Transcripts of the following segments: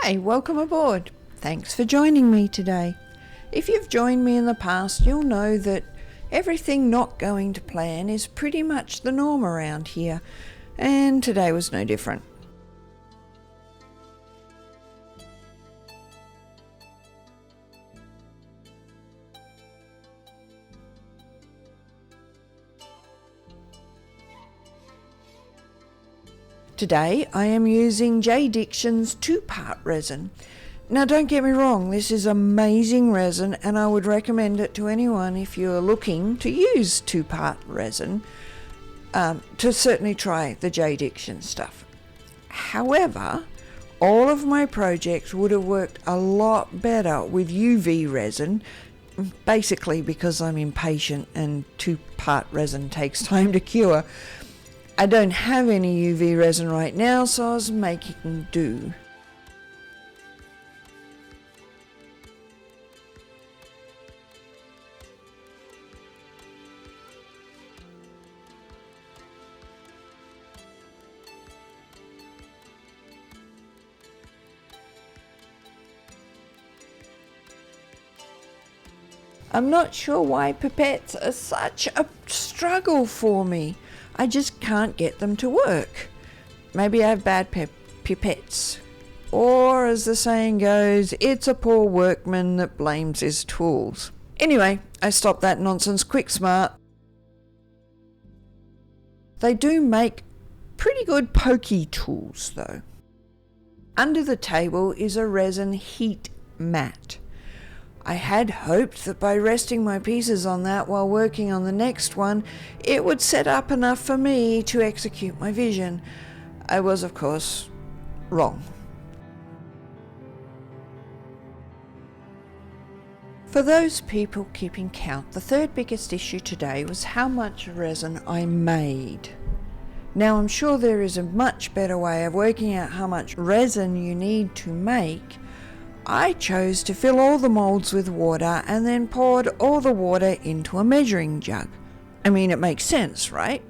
Hi, welcome aboard. Thanks for joining me today. If you've joined me in the past, you'll know that everything not going to plan is pretty much the norm around here, and today was no different. Today I am using J. Dixon's 2-part resin. Now don't get me wrong, this is amazing resin and I would recommend it to anyone if you're looking to use 2-part resin, to certainly try the J. Dixon stuff. However, all of my projects would have worked a lot better with UV resin, basically because I'm impatient and 2-part resin takes time to cure. I don't have any UV resin right now, so I was making do. I'm not sure why pipettes are such a struggle for me. I just can't get them to work. Maybe I have bad pipettes. Or as the saying goes, it's a poor workman that blames his tools. Anyway, I stopped that nonsense quick smart. They do make pretty good pokey tools though. Under the table is a resin heat mat. I had hoped that by resting my pieces on that while working on the next one, it would set up enough for me to execute my vision. I was, of course, wrong. For those people keeping count, the third biggest issue today was how much resin I made. Now I'm sure there is a much better way of working out how much resin you need to make. I chose to fill all the molds with water and then poured all the water into a measuring jug. I mean, it makes sense, right?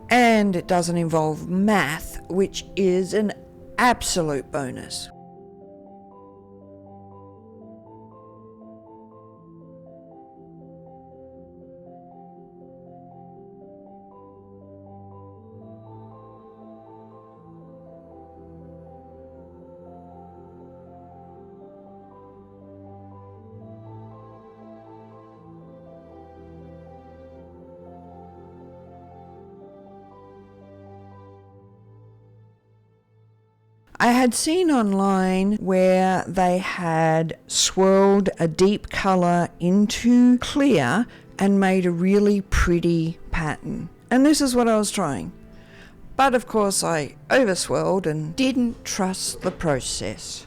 And it doesn't involve math, which is an absolute bonus. I had seen online where they had swirled a deep colour into clear and made a really pretty pattern. And this is what I was trying. But of course I overswirled and didn't trust the process.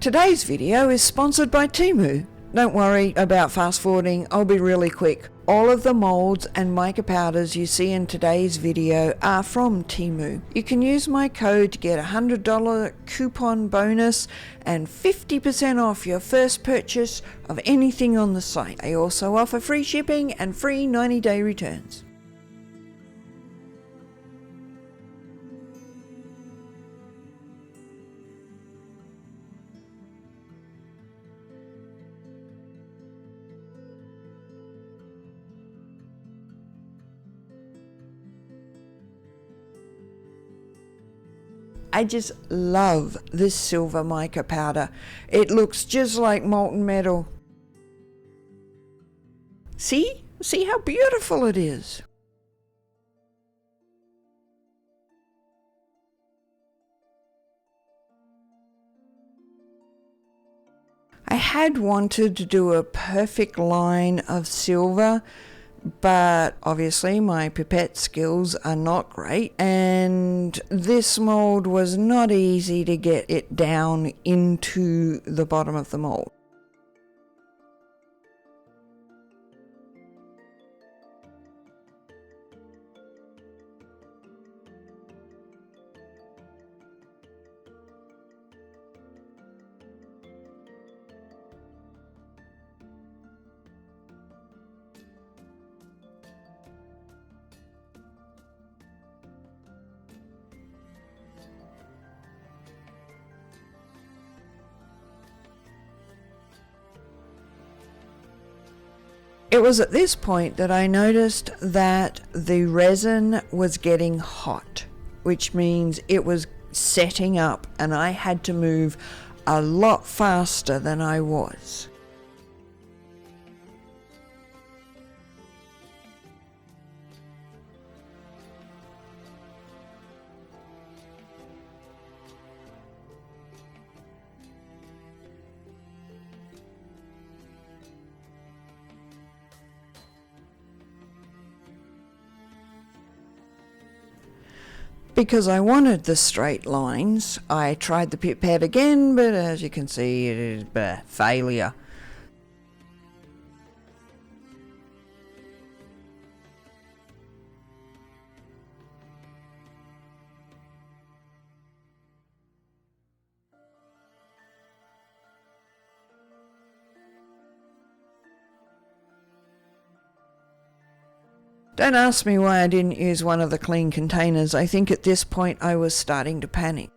Today's video is sponsored by Temu. Don't worry about fast forwarding, I'll be really quick. All of the molds and mica powders you see in today's video are from Temu. You can use my code to get a $100 coupon bonus and 50% off your first purchase of anything on the site. They also offer free shipping and free 90-day returns. I just love this silver mica powder. It looks just like molten metal. See? See how beautiful it is? I had wanted to do a perfect line of silver, but obviously my pipette skills are not great and this mold was not easy to get it down into the bottom of the mold. It was at this point that I noticed that the resin was getting hot, which means it was setting up and I had to move a lot faster than I was. Because I wanted the straight lines, I tried the pipette again, but as you can see, it is a failure. Don't ask me why I didn't use one of the clean containers. I think at this point I was starting to panic.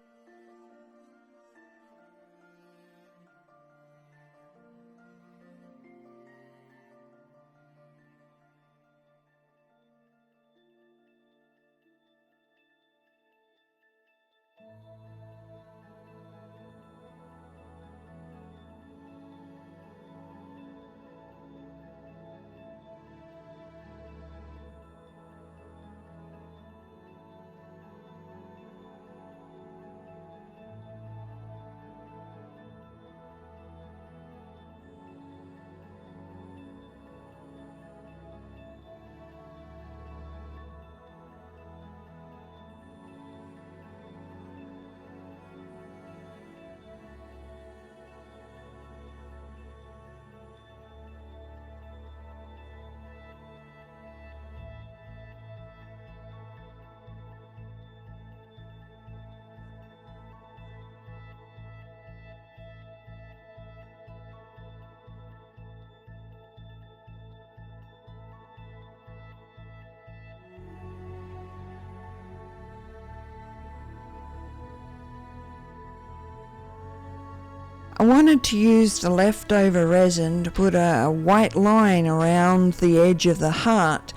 I wanted to use the leftover resin to put a white line around the edge of the heart.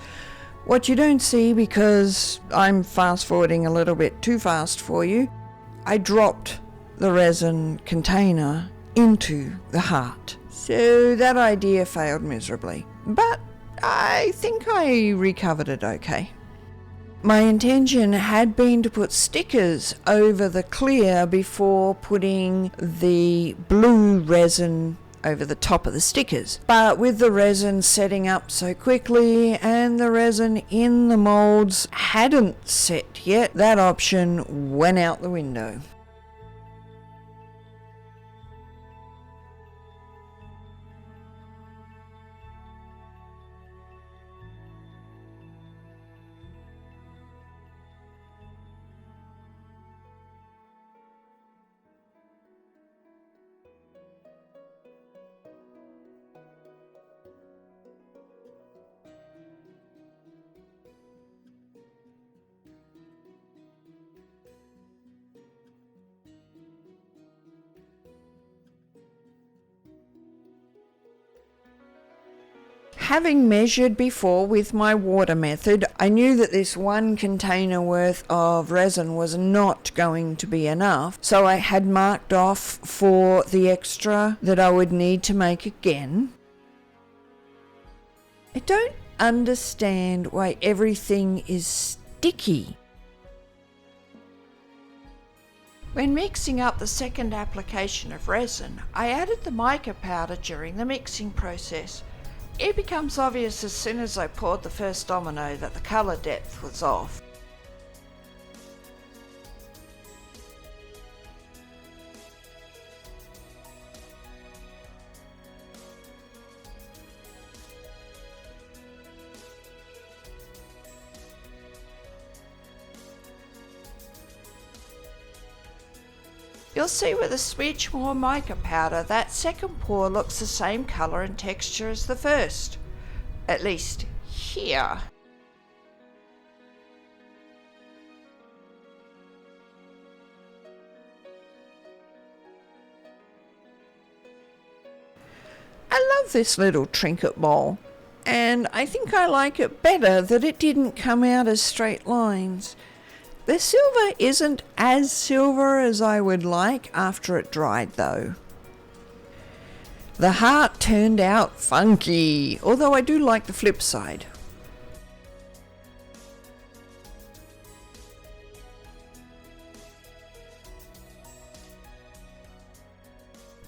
What you don't see, because I'm fast forwarding a little bit too fast for you, I dropped the resin container into the heart. So that idea failed miserably, but I think I recovered it okay. My intention had been to put stickers over the clear before putting the blue resin over the top of the stickers. But with the resin setting up so quickly and the resin in the molds hadn't set yet, that option went out the window. Having measured before with my water method, I knew that this 1 container worth of resin was not going to be enough, so I had marked off for the extra that I would need to make again. I don't understand why everything is sticky. When mixing up the second application of resin, I added the mica powder during the mixing process. It becomes obvious as soon as I poured the first domino that the colour depth was off. You'll see with a switch more mica powder that second pour looks the same colour and texture as the first, at least here. I love this little Trinket bowl. and I think I like it better that it didn't come out as straight lines. The silver isn't as silver as I would like after it dried though. The heart turned out funky, although I do like the flip side.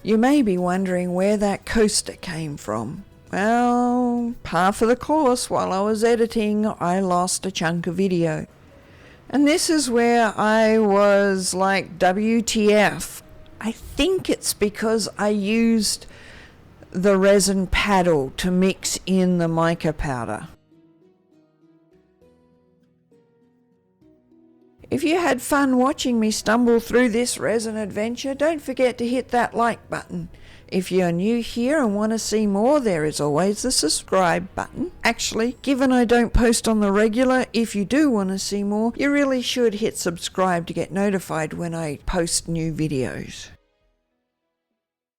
You may be wondering where that coaster came from. Well, par for the course, while I was editing, I lost a chunk of video. And this is where I was like, WTF. I think it's because I used the resin paddle to mix in the mica powder. If you had fun watching me stumble through this resin adventure, don't forget to hit that like button. If you're new here and want to see more, there is always the subscribe button. Actually, given I don't post on the regular, if you do want to see more, you really should hit subscribe to get notified when I post new videos.